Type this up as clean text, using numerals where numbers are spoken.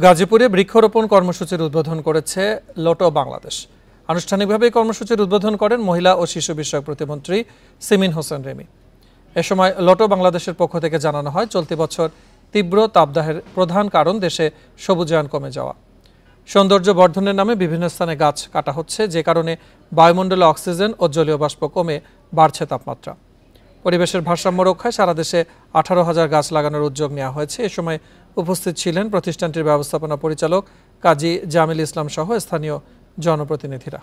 গাজীপুরে বৃক্ষরোপণ কর্মসূচির উদ্বোধন করেছে লোটো বাংলাদেশ। আনুষ্ঠানিকভাবে কর্মসূচির উদ্বোধন করেন মহিলা ও শিশু বিষয়ক প্রতিমন্ত্রী সিমিন হোসেন রেমি। এ সময় লোটো বাংলাদেশের পক্ষ থেকে জানানো হয়, চলতি বছর তীব্র তাপদাহের প্রধান কারণ দেশে সবুজায়ন কমে যাওয়া। সৌন্দর্য বর্ধনের নামে বিভিন্ন স্থানে গাছ কাটা হচ্ছে, যে কারণে বায়ুমণ্ডলে অক্সিজেন ও জলীয় বাষ্প কমে বাড়ছে তাপমাত্রা। পরিবেশের ভারসাম্য রক্ষায় সারা দেশে 18,000 গাছ লাগানোর উদ্যোগ নেওয়া হয়েছে। এ সময় উপস্থিত ছিলেন প্রতিষ্ঠানটির ব্যবস্থাপনা পরিচালক কাজী জামিল ইসলাম সহ স্থানীয় জনপ্রতিনিধিরা।